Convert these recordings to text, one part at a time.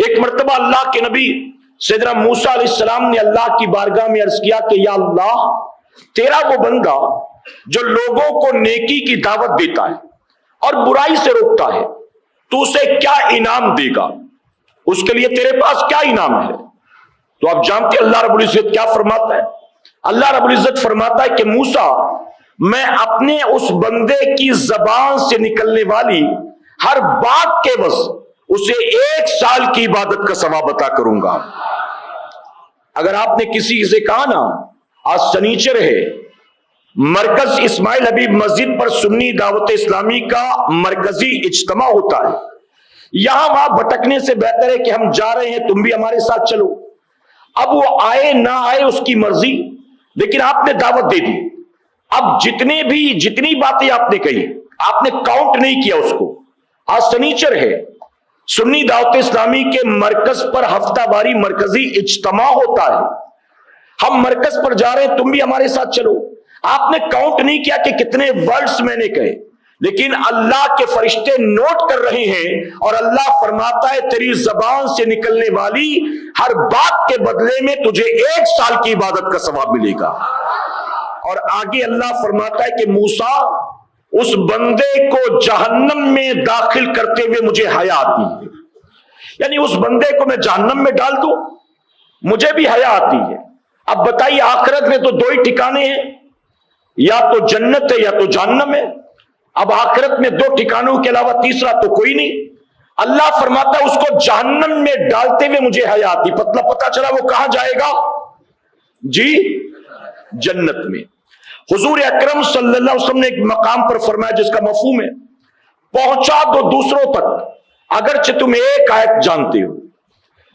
ایک مرتبہ اللہ کے نبی سیدنا موسیٰ علیہ السلام نے اللہ کی بارگاہ میں عرض کیا کہ یا اللہ، تیرا وہ بندہ جو لوگوں کو نیکی کی دعوت دیتا ہے اور برائی سے روکتا ہے، تو اسے کیا انعام دے گا؟ اس کے لیے تیرے پاس کیا انعام ہے؟ تو آپ جانتے اللہ رب العزت کیا فرماتا ہے؟ اللہ رب العزت فرماتا ہے کہ موسیٰ، میں اپنے اس بندے کی زبان سے نکلنے والی ہر بات کے عوض اسے 1 سال کی عبادت کا ثواب عطا کروں گا۔ اگر آپ نے کسی سے کہا نا آج سنیچر ہے، مرکز اسماعیل حبیب مسجد پر سنی دعوت اسلامی کا مرکزی اجتماع ہوتا ہے، یہاں وہاں بھٹکنے سے بہتر ہے کہ ہم جا رہے ہیں، تم بھی ہمارے ساتھ چلو۔ اب وہ آئے نہ آئے اس کی مرضی، لیکن آپ نے دعوت دے دی۔ اب جتنی باتیں آپ نے کہی، آپ نے کاؤنٹ نہیں کیا اس کو۔ آج سنیچر ہے، سنی دعوت اسلامی کے مرکز پر ہفتہ واری مرکزی اجتماع ہوتا ہے، ہم مرکز پر جا رہے ہیں، تم بھی ہمارے ساتھ چلو۔ آپ نے کاؤنٹ نہیں کیا کہ کتنے ورڈز میں نے کہے، لیکن اللہ کے فرشتے نوٹ کر رہے ہیں، اور اللہ فرماتا ہے تیری زبان سے نکلنے والی ہر بات کے بدلے میں تجھے 1 سال کی عبادت کا ثواب ملے گا۔ اور آگے اللہ فرماتا ہے کہ موسیٰ، اس بندے کو جہنم میں داخل کرتے ہوئے مجھے حیا آتی ہے، یعنی اس بندے کو میں جہنم میں ڈال دوں، مجھے بھی حیا آتی ہے۔ اب بتائیے آخرت میں تو 2 ہی ٹھکانے ہیں، یا تو جنت ہے یا تو جہنم ہے۔ اب آخرت میں 2 ٹھکانوں کے علاوہ تیسرا تو کوئی نہیں۔ اللہ فرماتا ہے اس کو جہنم میں ڈالتے ہوئے مجھے حیا آتی۔ پتہ چلا وہ کہاں جائے گا؟ جی جنت میں۔ حضور اکرم صلی اللہ علیہ وسلم نے ایک مقام پر فرمایا جس کا مفہوم ہے پہنچا دو دوسروں تک، اگرچہ تم ایک آیت جانتے ہو،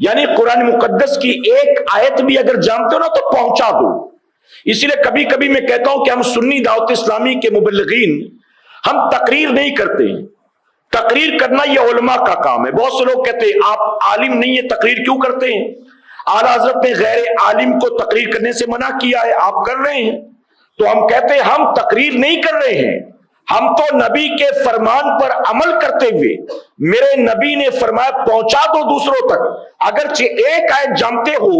یعنی قرآن مقدس کی ایک آیت بھی اگر جانتے ہو نا تو پہنچا دو۔ اسی لیے کبھی کبھی میں کہتا ہوں کہ ہم سنی دعوت اسلامی کے مبلغین ہم تقریر نہیں کرتے ہیں، تقریر کرنا یہ علماء کا کام ہے۔ بہت سے لوگ کہتے ہیں آپ عالم نہیں ہیں، تقریر کیوں کرتے ہیں؟ اعلیٰ حضرت نے غیر عالم کو تقریر کرنے سے منع کیا ہے، آپ کر رہے ہیں۔ تو ہم کہتے ہیں ہم تقریر نہیں کر رہے ہیں، ہم تو نبی کے فرمان پر عمل کرتے ہوئے، میرے نبی نے فرمایا پہنچا دو دوسروں تک، اگرچہ ایک آیت جانتے ہو،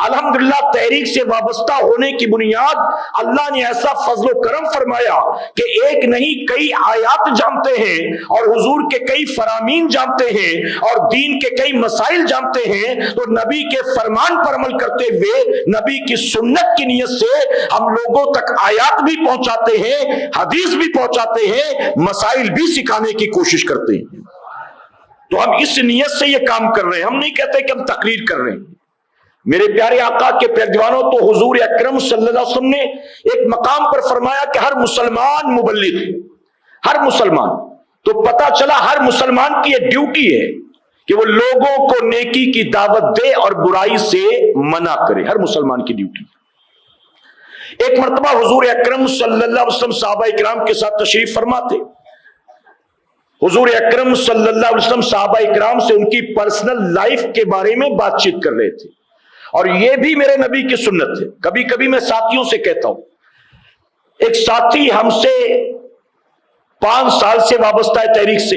الحمدللہ تحریک سے وابستہ ہونے کی بنیاد اللہ نے ایسا فضل و کرم فرمایا کہ ایک نہیں کئی آیات جانتے ہیں، اور حضور کے کئی فرامین جانتے ہیں، اور دین کے کئی مسائل جانتے ہیں۔ تو نبی کے فرمان پر عمل کرتے ہوئے نبی کی سنت کی نیت سے ہم لوگوں تک آیات بھی پہنچاتے ہیں، حدیث بھی پہنچاتے ہیں، مسائل بھی سکھانے کی کوشش کرتے ہیں۔ تو ہم اس نیت سے یہ کام کر رہے ہیں، ہم نہیں کہتے کہ ہم تقریر کر رہے ہیں۔ میرے پیارے آقا کے پیروانوں، تو حضور اکرم صلی اللہ علیہ وسلم نے ایک مقام پر فرمایا کہ ہر مسلمان مبلغ ہے، ہر مسلمان۔ تو پتہ چلا ہر مسلمان کی یہ ڈیوٹی ہے کہ وہ لوگوں کو نیکی کی دعوت دے اور برائی سے منع کرے، ہر مسلمان کی ڈیوٹی۔ ایک مرتبہ حضور اکرم صلی اللہ علیہ وسلم صحابہ اکرام کے ساتھ تشریف فرما تھے۔ حضور اکرم صلی اللہ علیہ وسلم صحابہ اکرام سے ان کی پرسنل لائف کے بارے میں بات چیت کر رہے تھے، اور یہ بھی میرے نبی کی سنت ہے۔ کبھی کبھی میں ساتھیوں سے کہتا ہوں، ایک ساتھی ہم سے 5 سال سے وابستہ ہے تحریک سے،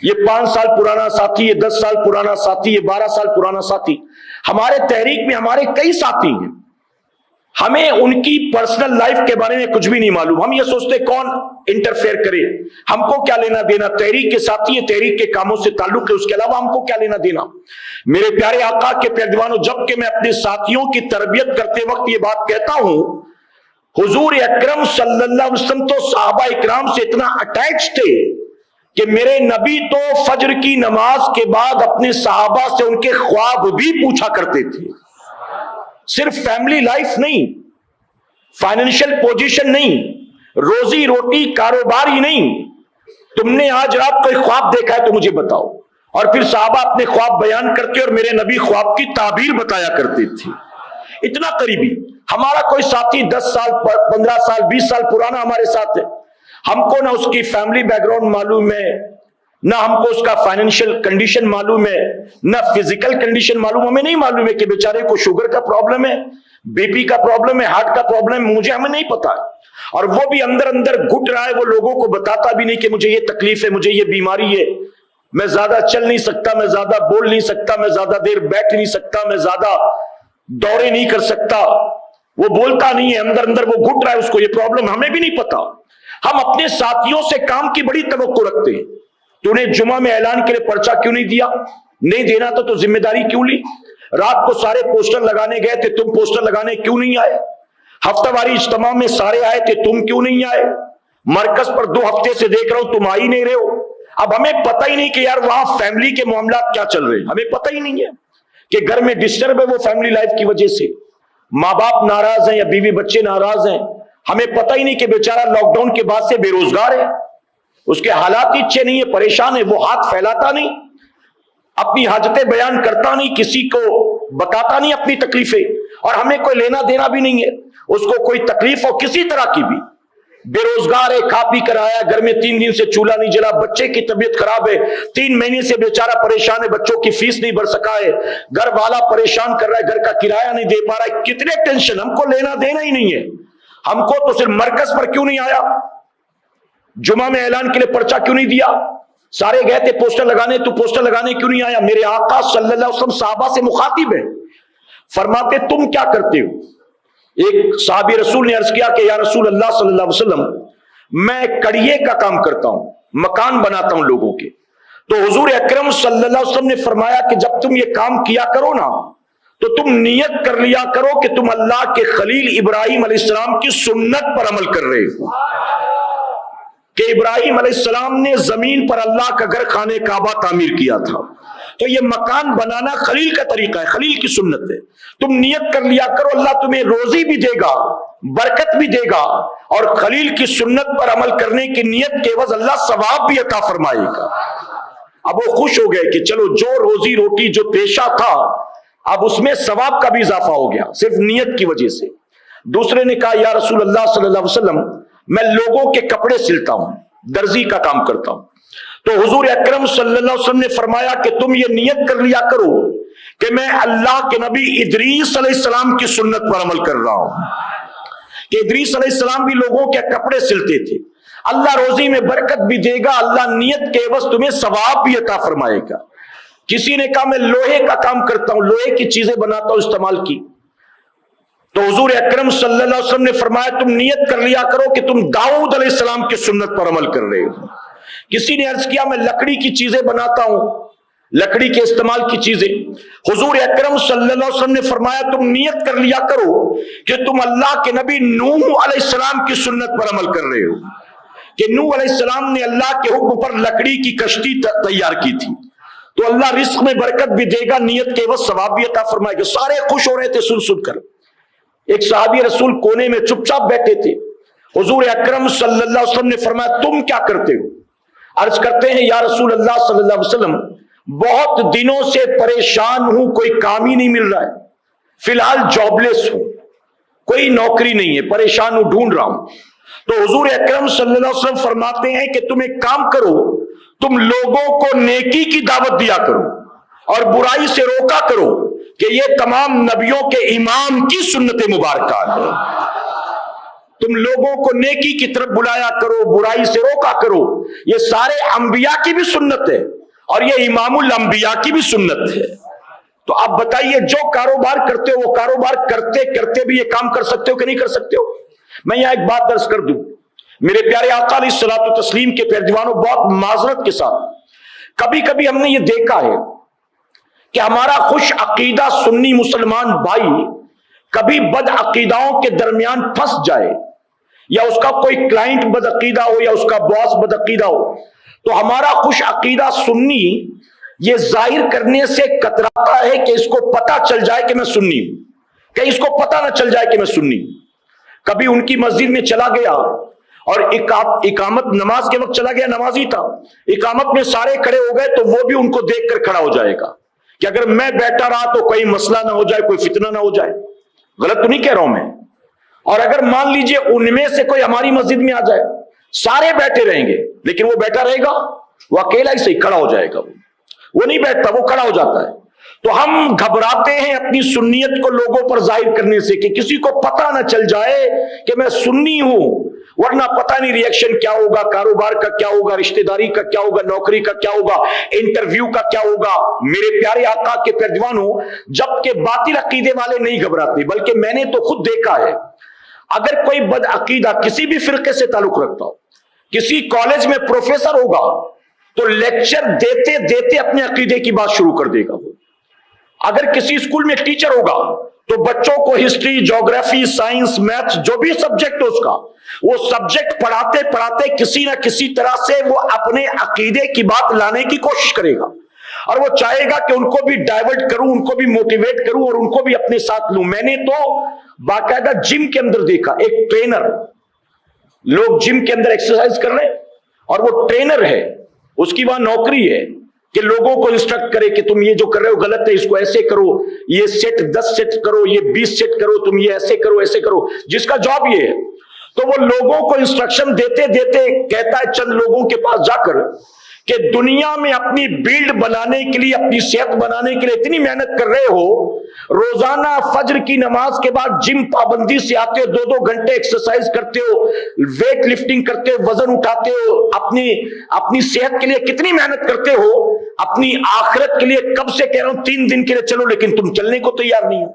یہ 5 سال پرانا ساتھی، یہ 10 سال پرانا ساتھی، یہ 12 سال پرانا ساتھی۔ ہمارے تحریک میں ہمارے کئی ساتھی ہیں، ہمیں ان کی پرسنل لائف کے بارے میں کچھ بھی نہیں معلوم۔ ہم یہ سوچتے کون انٹرفیئر کرے، ہم کو کیا لینا دینا، تحریک کے ساتھی ہیں، تحریک کے کاموں سے تعلق ہے، اس کے علاوہ ہم کو کیا لینا دینا۔ میرے پیارے آقا کے پیروانوں، جب کہ میں اپنے ساتھیوں کی تربیت کرتے وقت یہ بات کہتا ہوں، حضور اکرم صلی اللہ علیہ وسلم تو صحابہ اکرام سے اتنا اٹیچ تھے کہ میرے نبی تو فجر کی نماز کے بعد اپنے صحابہ سے ان کے خواب بھی پوچھا کرتے تھے۔ صرف فیملی لائف نہیں، فائنینشل پوزیشن نہیں، روزی روٹی کاروبار ہی نہیں، تم نے آج رات کوئی خواب دیکھا ہے تو مجھے بتاؤ، اور پھر صحابہ اپنے خواب بیان کرتے اور میرے نبی خواب کی تعبیر بتایا کرتے تھے۔ اتنا قریبی ہمارا کوئی ساتھی 10 سال 15 سال 20 سال پرانا ہمارے ساتھ ہے، ہم کو نہ اس کی فیملی بیک گراؤنڈ معلوم ہے، نہ ہم کو اس کا فائنینشل کنڈیشن معلوم ہے، نہ فزیکل کنڈیشن معلوم، ہمیں نہیں معلوم ہے کہ بیچارے کو شوگر کا پرابلم ہے، بی پی کا پرابلم ہے، ہارٹ کا پرابلم ہے، ہمیں نہیں پتا، اور وہ بھی اندر اندر گھٹ رہا ہے، وہ لوگوں کو بتاتا بھی نہیں کہ مجھے یہ تکلیف ہے، مجھے یہ بیماری ہے۔ میں زیادہ چل نہیں سکتا، میں زیادہ بول نہیں سکتا، میں زیادہ دیر بیٹھ نہیں سکتا، میں زیادہ دورے نہیں کر سکتا. وہ بولتا نہیں ہے، اندر اندر وہ گھٹ رہا ہے، اس کو یہ پرابلم، ہمیں بھی نہیں پتا. ہم اپنے ساتھیوں سے کام کی بڑی توقع رکھتے ہیں. تو نے جمعہ میں اعلان کے لیے پرچہ کیوں نہیں دیا؟ نہیں دینا تھا تو ذمہ داری کیوں لی؟ رات کو سارے پوسٹر لگانے گئے تھے، تم پوسٹر لگانے کیوں نہیں آئے؟ ہفتہ واری اجتماع میں سارے آئے تھے، تم کیوں نہیں آئے؟ مرکز پر 2 ہفتے سے دیکھ رہا ہوں تم آ ہی نہیں رہے ہو. اب ہمیں پتہ ہی نہیں کہ یار وہاں فیملی کے معاملات کیا چل رہے ہیں، ہمیں پتہ ہی نہیں ہے کہ گھر میں ڈسٹرب ہے وہ فیملی لائف کی وجہ سے، ماں باپ ناراض ہیں یا بیوی بچے ناراض ہیں. ہمیں پتہ ہی نہیں کہ بیچارہ لاک ڈاؤن کے بعد سے بے روزگار ہے، اس کے حالات ہی اچھے نہیں ہے، پریشان ہے، وہ ہاتھ پھیلاتا نہیں، اپنی حاجتیں بیان کرتا نہیں، کسی کو بتاتا نہیں اپنی تکلیفیں، اور ہمیں کوئی لینا دینا بھی نہیں ہے اس کو کوئی تکلیف ہو کسی طرح کی بھی. بے روزگار ہے، کھا پی کر آیا، گھر میں 3 دن سے چولہا نہیں جلا، بچے کی طبیعت خراب ہے، 3 مہینے سے بیچارہ پریشان ہے، بچوں کی فیس نہیں بھر سکا ہے، گھر والا پریشان کر رہا ہے، گھر کا کرایہ نہیں دے پا رہا ہے. کتنے ٹینشن، ہم کو لینا دینا ہی نہیں ہے. ہم کو تو صرف مرکز پر کیوں نہیں آیا؟ جمعہ میں اعلان کے لیے پرچہ کیوں نہیں دیا؟ سارے گئے تھے پوسٹر لگانے، تو پوسٹر لگانے کیوں نہیں آیا؟ میرے آقا صلی اللہ علیہ وسلم صحابہ سے مخاطب ہے، فرماتے تم کیا کرتے ہو؟ ایک صحابی رسول نے عرض کیا کہ یا رسول اللہ صلی اللہ علیہ وسلم میں کڑیے کا کام کرتا ہوں، مکان بناتا ہوں لوگوں کے. تو حضور اکرم صلی اللہ علیہ وسلم نے فرمایا کہ جب تم یہ کام کیا کرو نا تو تم نیت کر لیا کرو کہ تم اللہ کے خلیل ابراہیم علیہ السلام کی سنت پر عمل کر رہے ہو، کہ ابراہیم علیہ السلام نے زمین پر اللہ کا گھر خانے کعبہ تعمیر کیا تھا. تو یہ مکان بنانا خلیل کا طریقہ ہے، خلیل کی سنت ہے. تم نیت کر لیا کرو، اللہ تمہیں روزی بھی دے گا، برکت بھی دے گا، اور خلیل کی سنت پر عمل کرنے کی نیت کے عوض اللہ ثواب بھی عطا فرمائے گا. اب وہ خوش ہو گئے کہ چلو جو روزی روٹی جو پیشہ تھا اب اس میں ثواب کا بھی اضافہ ہو گیا صرف نیت کی وجہ سے. دوسرے نے کہا یا رسول اللہ صلی اللہ علیہ وسلم میں لوگوں کے کپڑے سلتا ہوں، درزی کا کام کرتا ہوں. تو حضور اکرم صلی اللہ علیہ وسلم نے فرمایا کہ تم یہ نیت کر لیا کرو کہ میں اللہ کے نبی ادریس علیہ السلام کی سنت پر عمل کر رہا ہوں، کہ ادریس علیہ السلام بھی لوگوں کے کپڑے سلتے تھے. اللہ روزی میں برکت بھی دے گا، اللہ نیت کے عوض تمہیں ثواب بھی عطا فرمائے گا. کسی نے کہا میں لوہے کا کام کرتا ہوں، لوہے کی چیزیں بناتا ہوں استعمال کی. تو حضور اکرم صلی اللہ علیہ وسلم نے فرمایا تم نیت کر لیا کرو کہ تم داؤد علیہ السلام کی سنت پر عمل کر رہے ہو. کسی نے عرض کیا میں لکڑی کی چیزیں بناتا ہوں، لکڑی کے استعمال کی چیزیں. حضور اکرم صلی اللہ علیہ وسلم نے فرمایا تم نیت کر لیا کرو کہ تم اللہ کے نبی نوح علیہ السلام کی سنت پر عمل کر رہے ہو، کہ نوح علیہ السلام نے اللہ کے حکم پر لکڑی کی کشتی تیار کی تھی. تو اللہ رزق میں برکت بھی دے گا، نیت کے عوض ثواب بھی عطا فرمائے گا. سارے خوش ہو رہے تھے سن کر. ایک صحابی رسول کونے میں چپ چاپ بیٹھے تھے. حضور اکرم صلی اللہ علیہ وسلم نے فرمایا تم کیا کرتے ہو؟ عرض کرتے ہیں یا رسول اللہ صلی اللہ علیہ وسلم بہت دنوں سے پریشان ہوں، کوئی کام ہی نہیں مل رہا ہے، فی الحال جاب لیس ہوں، کوئی نوکری نہیں ہے، پریشان ہوں، ڈھونڈ رہا ہوں. تو حضور اکرم صلی اللہ علیہ وسلم فرماتے ہیں کہ تم ایک کام کرو، تم لوگوں کو نیکی کی دعوت دیا کرو اور برائی سے روکا کرو، کہ یہ تمام نبیوں کے امام کی سنت مبارکہ ہے. تم لوگوں کو نیکی کی طرف بلایا کرو، برائی سے روکا کرو. یہ سارے انبیاء کی بھی سنت ہے اور یہ امام الانبیاء کی بھی سنت ہے. تو آپ بتائیے جو کاروبار کرتے ہو وہ کاروبار کرتے کرتے بھی یہ کام کر سکتے ہو کہ نہیں کر سکتے ہو؟ میں یہاں ایک بات عرض کر دوں، میرے پیارے آقا علیہ الصلوۃ والتسلیم کے پیروانوں، بہت معذرت کے ساتھ کبھی کبھی ہم نے یہ دیکھا ہے کہ ہمارا خوش عقیدہ سنی مسلمان بھائی کبھی بد عقیداؤں کے درمیان پھنس جائے، یا اس کا کوئی کلائنٹ بد عقیدہ ہو یا اس کا باس بد عقیدہ ہو، تو ہمارا خوش عقیدہ سنی یہ ظاہر کرنے سے کتراتا ہے کہ اس کو پتہ چل جائے کہ میں سنی ہوں، کہ اس کو پتہ نہ چل جائے کہ میں سنی ہوں. کبھی ان کی مسجد میں چلا گیا اور اقامت نماز کے وقت چلا گیا، نمازی تھا، اقامت میں سارے کھڑے ہو گئے تو وہ بھی ان کو دیکھ کر کھڑا ہو جائے گا کہ اگر میں بیٹھا رہا تو کوئی مسئلہ نہ ہو جائے، کوئی فتنہ نہ ہو جائے. غلط تو نہیں کہہ رہا ہوں میں. اور اگر مان لیجئے ان میں سے کوئی ہماری مسجد میں آ جائے، سارے بیٹھے رہیں گے لیکن وہ بیٹھا رہے گا، وہ اکیلا ہی صحیح کھڑا ہو جائے گا، وہ نہیں بیٹھتا، وہ کھڑا ہو جاتا ہے. تو ہم گھبراتے ہیں اپنی سنیت کو لوگوں پر ظاہر کرنے سے کہ کسی کو پتہ نہ چل جائے کہ میں سنی ہوں، ورنہ پتہ نہیں ریئیکشن کیا ہوگا، کاروبار کا کیا ہوگا، رشتہ داری کا کیا ہوگا، نوکری کا کیا ہوگا، انٹرویو کا کیا ہوگا۔ میرے پیارے آقا کے پیروانوں، جبکہ باطل عقیدے والے نہیں گھبراتے، بلکہ میں نے تو خود دیکھا ہے، اگر کوئی بد عقیدہ کسی بھی فرقے سے تعلق رکھتا ہو، کسی کالج میں پروفیسر ہوگا تو لیکچر دیتے دیتے اپنے عقیدے کی بات شروع کر دے گا۔ وہ اگر کسی اسکول میں ٹیچر ہوگا تو بچوں کو ہسٹری، جیوگرافی، سائنس، میتھس، جو بھی سبجیکٹ ہو اس کا، وہ سبجیکٹ پڑھاتے پڑھاتے کسی نہ کسی طرح سے وہ اپنے عقیدے کی بات لانے کی کوشش کرے گا، اور وہ چاہے گا کہ ان کو بھی ڈائیورٹ کروں، ان کو بھی موٹیویٹ کروں اور ان کو بھی اپنے ساتھ لوں۔ میں نے تو باقاعدہ جم کے اندر دیکھا، ایک ٹرینر، لوگ جم کے اندر ایکسرسائز کر رہے ہیں اور وہ ٹرینر ہے، اس کی وہاں نوکری ہے کہ لوگوں کو انسٹرکٹ کرے کہ تم یہ جو کر رہے ہو غلط ہے، اس کو ایسے کرو، یہ سیٹ 10 سیٹ کرو، یہ 20 سیٹ کرو، تم یہ ایسے کرو ایسے کرو، جس کا جاب یہ ہے۔ تو وہ لوگوں کو انسٹرکشن دیتے دیتے کہتا ہے چند لوگوں کے پاس جا کر کہ دنیا میں اپنی بیلڈ بنانے کے لیے، اپنی صحت بنانے کے لیے اتنی محنت کر رہے ہو، روزانہ فجر کی نماز کے بعد جم پابندی سے آتے ہو، 2-2 گھنٹے ایکسرسائز کرتے ہو، ویٹ لفٹنگ کرتے ہو، وزن اٹھاتے ہو، اپنی صحت کے لیے کتنی محنت کرتے ہو، اپنی آخرت کے لیے کب سے کہہ رہا ہوں 3 دن کے لیے چلو، لیکن تم چلنے کو تیار نہیں ہو۔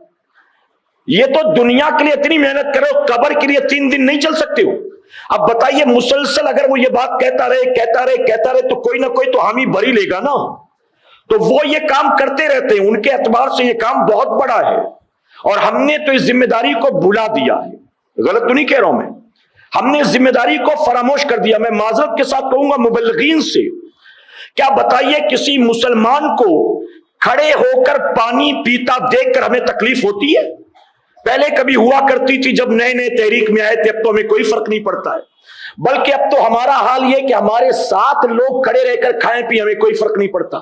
یہ تو دنیا کے لیے اتنی محنت کرو، قبر کے لیے 3 دن نہیں چل سکتے ہو۔ اب بتائیے، مسلسل اگر وہ یہ بات کہتا رہے تو کوئی نہ کوئی تو حامی بری لے گا نا۔ تو وہ یہ کام کرتے رہتے ہیں، ان کے اعتبار سے یہ کام بہت بڑا ہے، اور ہم نے تو اس ذمہ داری کو بھلا دیا ہے۔ غلط تو نہیں کہہ رہا ہوں میں، ہم نے اس ذمہ داری کو فراموش کر دیا۔ میں معذرت کے ساتھ کہوں گا مبلغین سے، کیا بتائیے کسی مسلمان کو کھڑے ہو کر پانی پیتا دیکھ کر ہمیں تکلیف ہوتی ہے؟ پہلے کبھی ہوا کرتی تھی جب نئے نئے تحریک میں آئے تھے، اب تو ہمیں کوئی فرق نہیں پڑتا ہے، بلکہ اب تو ہمارا حال یہ کہ ہمارے ساتھ لوگ کھڑے رہ کر کھائیں پی، ہمیں کوئی فرق نہیں پڑتا۔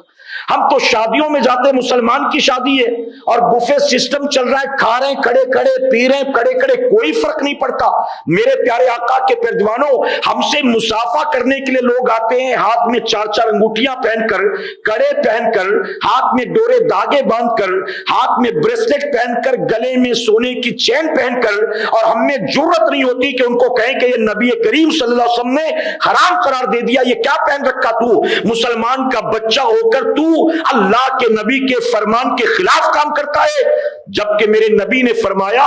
ہم تو شادیوں میں جاتے ہیں، مسلمان کی شادی ہے اور بفے سسٹم چل رہا ہے، کھا رہے ہیں کھڑے کھڑے، پی رہے ہیں کھڑے کھڑے، کوئی فرق نہیں پڑتا۔ میرے پیارے آقا کے پیروانوں، ہم سے مصافحہ کرنے کے لیے لوگ آتے ہیں، ہاتھ میں 4-4 انگوٹھیاں پہن کر، کڑے پہن کر، ہاتھ میں ڈورے دھاگے باندھ کر، ہاتھ میں بریسلٹ پہن کر، گلے میں سونے کی چین پہن کر، اور ہم میں جرت نہیں ہوتی کہ ان کو کہیں کہ یہ نبی کریم صلی اللہ علیہ وسلم نے حرام قرار دے دیا، یہ کیا پہن رکھا تو؟ مسلمان کا بچہ ہو کر تو اللہ کے نبی کے فرمان کے خلاف کام کرتا ہے، جبکہ میرے نبی نے فرمایا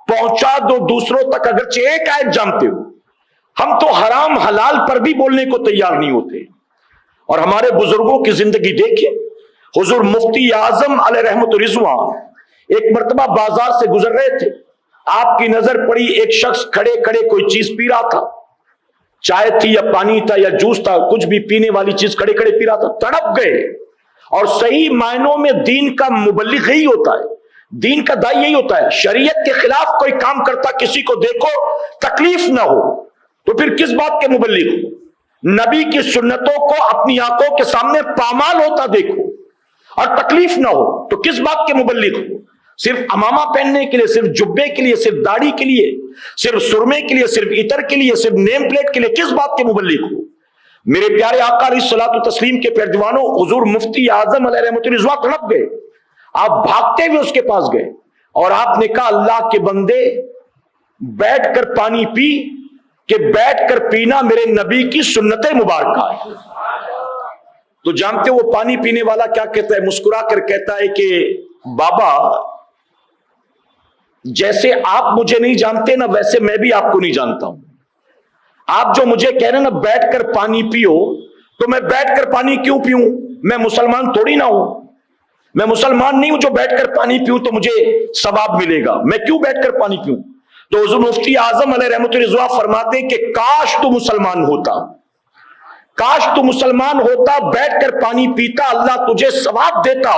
پہنچا دو دوسروں تک اگرچہ ایک آیت جانتے ہو۔ ہم تو حرام حلال پر بھی بولنے کو تیار نہیں ہوتے۔ اور ہمارے بزرگوں کی زندگی دیکھیں، حضور مفتی اعظم علیہ رحمت رضوان ایک مرتبہ بازار سے گزر رہے تھے، آپ کی نظر پڑی ایک شخص کھڑے کھڑے کوئی چیز پی رہا تھا، چائے تھی یا پانی تھا یا جوس تھا، کچھ بھی پینے والی چیز کھڑے کھڑے پی رہا تھا، تڑپ گئے۔ اور صحیح معنوں میں دین کا مبلغ یہی ہوتا ہے، دین کا دائی یہی ہوتا ہے۔ شریعت کے خلاف کوئی کام کرتا کسی کو دیکھو تکلیف نہ ہو تو پھر کس بات کے مبلغ ہو؟ نبی کی سنتوں کو اپنی آنکھوں کے سامنے پامال ہوتا دیکھو اور تکلیف نہ ہو تو کس بات کے مبلغ ہو؟ صرف امامہ پہننے کے لیے، صرف جبے کے لیے، صرف داڑھی کے لیے، صرف سرمے کے لیے، صرف عطر کے لیے، صرف نیم پلیٹ کے لیے، کس بات کے مبلغ ہو؟ میرے پیارے آقا علیہ الصلوۃ والتسلیم کے پیروانوں، حضور مفتی اعظم علیہ رحمۃ رضوان تڑپ گئے، آپ بھاگتے ہوئے اس کے پاس گئے اور آپ نے کہا اللہ کے بندے بیٹھ کر پانی پی، کہ بیٹھ کر پینا میرے نبی کی سنت مبارکہ ہے۔ تو جانتے وہ پانی پینے والا کیا کہتا ہے؟ مسکرا کر کہتا ہے کہ بابا جیسے آپ مجھے نہیں جانتے نا، ویسے میں بھی آپ کو نہیں جانتا ہوں۔ آپ جو مجھے کہہ رہے ہیں نا بیٹھ کر پانی پیو، تو میں بیٹھ کر پانی کیوں پیوں؟ میں مسلمان تھوڑی نہ ہوں، میں مسلمان نہیں ہوں جو بیٹھ کر پانی پیوں تو مجھے ثواب ملے گا، میں کیوں بیٹھ کر پانی پیوں؟ تو حضور مفتی اعظم علیہ رحمۃ رضوان فرماتے ہیں کہ کاش تو مسلمان ہوتا، کاش تو مسلمان ہوتا، بیٹھ کر پانی پیتا، اللہ تجھے ثواب دیتا۔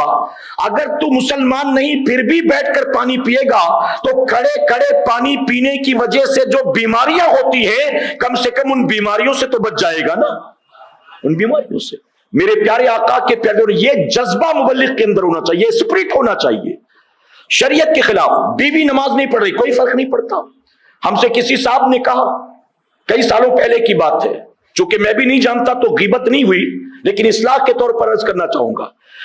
اگر تو مسلمان نہیں پھر بھی بیٹھ کر پانی پیے گا تو کھڑے کھڑے پانی پینے کی وجہ سے جو بیماریاں ہوتی ہیں کم سے کم ان بیماریوں سے تو بچ جائے گا نا، ان بیماریوں سے۔ میرے پیارے آقا کے پیارے، یہ جذبہ مبلغ کے اندر ہونا چاہیے، اسپرٹ ہونا چاہیے۔ شریعت کے خلاف بیوی نماز نہیں پڑھ رہی، کوئی فرق نہیں پڑتا۔ ہم سے کسی صاحب نے کہا، کئی سالوں پہلے کی بات ہے، چونکہ میں بھی نہیں جانتا تو غیبت نہیں ہوئی، لیکن اصلاح کے طور پر عرض کرنا چاہوں گا۔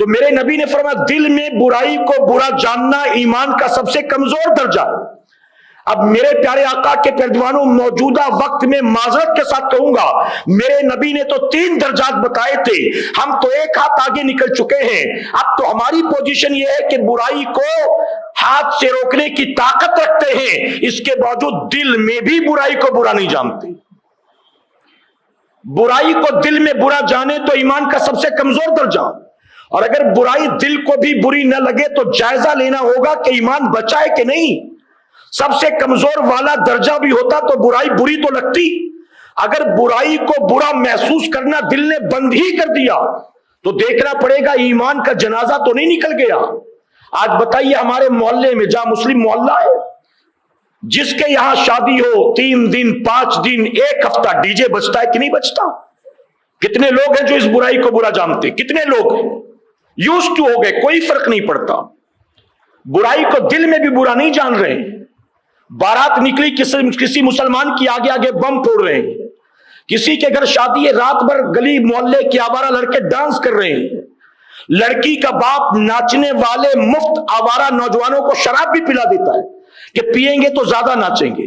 تو میرے نبی نے فرمایا دل میں برائی کو برا جاننا ایمان کا سب سے کمزور درجہ ہے۔ اب میرے پیارے آقا کے پیروانوں، موجودہ وقت میں معذرت کے ساتھ کہوں گا، میرے نبی نے تو 3 درجات بتائے تھے، ہم تو ایک ہاتھ آگے نکل چکے ہیں۔ اب تو ہماری پوزیشن یہ ہے کہ برائی کو ہاتھ سے روکنے کی طاقت رکھتے ہیں، اس کے باوجود دل میں بھی برائی کو برا نہیں جانتے۔ برائی کو دل میں برا جانے تو ایمان کا سب سے کمزور درجہ، اور اگر برائی دل کو بھی بری نہ لگے تو جائزہ لینا ہوگا کہ ایمان بچا ہے کہ نہیں۔ سب سے کمزور والا درجہ بھی ہوتا تو برائی بری تو لگتی۔ اگر برائی کو برا محسوس کرنا دل نے بند ہی کر دیا تو دیکھنا پڑے گا ایمان کا جنازہ تو نہیں نکل گیا۔ آج بتائیے ہمارے محلے میں جہاں مسلم محلہ ہے، جس کے یہاں شادی ہو 3 دن 5 دن 1 ہفتہ ڈی جے بجتا ہے کہ نہیں بجتا؟ کتنے لوگ ہیں جو اس برائی کو برا جانتے؟ کتنے لوگ ہیں یوزڈ ٹو ہو گئے، کوئی فرق نہیں پڑتا۔ برائی کو دل میں بھی برا نہیں جان رہے۔ بارات نکلی کسی مسلمان کی آگے آگے بم پھوڑ رہے ہیں، کسی کے گھر شادی ہے رات بھر گلی محلے کے آوارہ لڑکے ڈانس کر رہے ہیں، لڑکی کا باپ ناچنے والے مفت آوارہ نوجوانوں کو شراب بھی پلا دیتا ہے کہ پیئیں گے تو زیادہ ناچیں گے۔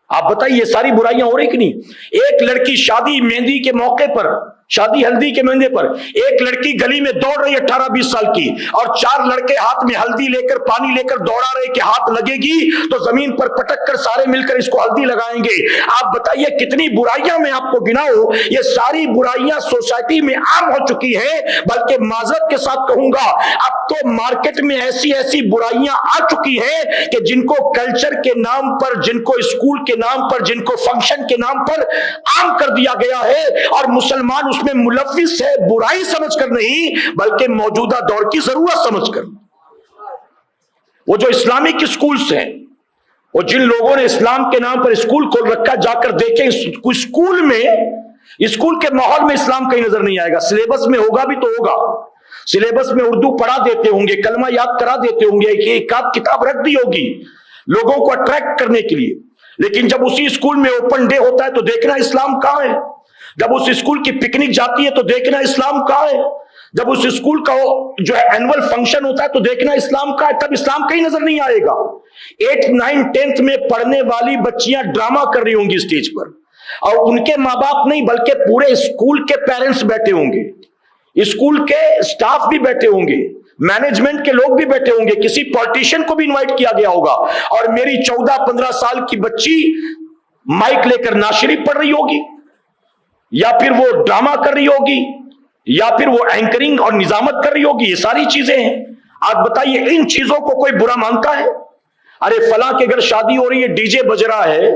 آپ بتائیے یہ ساری برائیاں ہو رہی کہ نہیں؟ ایک لڑکی شادی مہندی کے موقع پر، شادی ہلدی کے موقع پر ایک لڑکی گلی میں دوڑ رہی ہے 18-20 سال کی، اور 4 لڑکے ہاتھ میں ہلدی لے کر پانی لے کر دوڑا رہے کہ ہاتھ لگے گی تو زمین پر پٹک کر سارے مل کر اس کو ہلدی لگائیں گے۔ آپ بتائیے کتنی برائیاں میں آپ کو گناؤں، یہ ساری برائیاں سوسائٹی میں عام ہو چکی ہیں۔ بلکہ معذرت کے ساتھ کہوں گا اب تو مارکیٹ میں ایسی ایسی برائیاں آ چکی ہیں کہ جن کو کلچر کے نام پر، جن کو اسکول کے نام پر، جن کو فنکشن کے نام پر عام کر دیا گیا ہے، اور مسلمان اس میں ملوث ہے، برائی سمجھ کر نہیں بلکہ موجودہ دور کی ضرورت سمجھ کر۔ وہ جو اسلامک اسکولز ہیں، وہ جن لوگوں نے اسلام کے نام پر اسکول کھول رکھا، جا کر دیکھیں اسکول میں، اسکول کے ماحول میں اسلام کہیں نظر نہیں آئے گا۔ سلیبس میں ہوگا بھی تو ہوگا، سلیبس میں اردو پڑھا دیتے ہوں گے، کلمہ یاد کرا دیتے ہوں گے، ایک آدھ کتاب رکھ دی ہوگی لوگوں کو اٹریکٹ کرنے کے لیے، لیکن جب اسی اسکول میں اوپن ڈے ہوتا ہے تو دیکھنا اسلام کہاں ہے؟ جب اس اسکول کی پکنک جاتی ہے تو دیکھنا اسلام کہاں ہے؟ جب اس اسکول کا جو ہے اینول فنکشن ہوتا ہے تو دیکھنا اسلام کہاں ہے؟ تب اسلام کہیں نظر نہیں آئے گا۔ 8th 9th 10th میں پڑھنے والی بچیاں ڈرامہ کر رہی ہوں گی اسٹیج پر، اور ان کے ماں باپ نہیں بلکہ پورے اسکول کے پیرنٹس بیٹھے ہوں گے، اسکول کے اسٹاف بھی بیٹھے ہوں گے، مینجمنٹ کے لوگ بھی بیٹھے ہوں گے، کسی پولیٹیشین کو بھی انوائٹ کیا گیا ہوگا، اور میری 14-15 سال کی بچی مائک لے کر نعت پڑھ رہی ہوگی، یا پھر وہ ڈرامہ کر رہی ہوگی، یا پھر وہ اینکرنگ اور نظامت کر رہی ہوگی۔ یہ ساری چیزیں ہیں۔ آج بتائیے ان چیزوں کو کوئی برا مانتا ہے؟ ارے فلاں کے گھر شادی ہو رہی ہے، ڈی جے بج رہا ہے،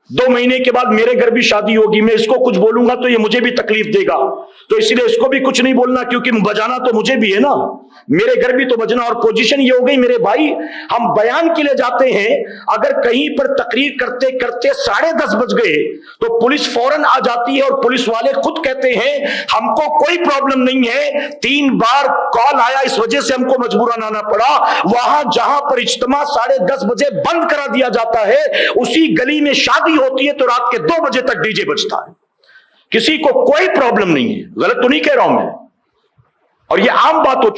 2 مہینے کے بعد میرے گھر بھی شادی ہوگی، میں اس کو کچھ بولوں گا تو یہ مجھے بھی تکلیف دے گا، تو اس لیے اس کو بھی کچھ نہیں بولنا، کیونکہ بجانا تو مجھے بھی ہے نا، میرے گھر بھی تو بجنا۔ اور پوزیشن یہ ہو گئی میرے بھائی، ہم بیان کے لیے جاتے ہیں، اگر کہیں پر تقریر کرتے کرتے 10:30 بج گئے تو پولیس فوراً آ جاتی ہے، اور پولیس والے خود کہتے ہیں ہم کو کوئی پرابلم نہیں ہے، 3 بار کال آیا اس وجہ سے ہم کو مجبوراً آنا پڑا۔ وہاں جہاں پر اجتماع 10:30 بجے بند کرا دیا جاتا ہے، اسی گلی میں شادی ہوتی ہے تو رات کے 2 بجے تک ڈی جے بجتا ہے، کسی کو کوئی پرابلم نہیں ہے۔ غلط تو نہیں کہہ رہا ہوں میں، اور یہ عام بات ہو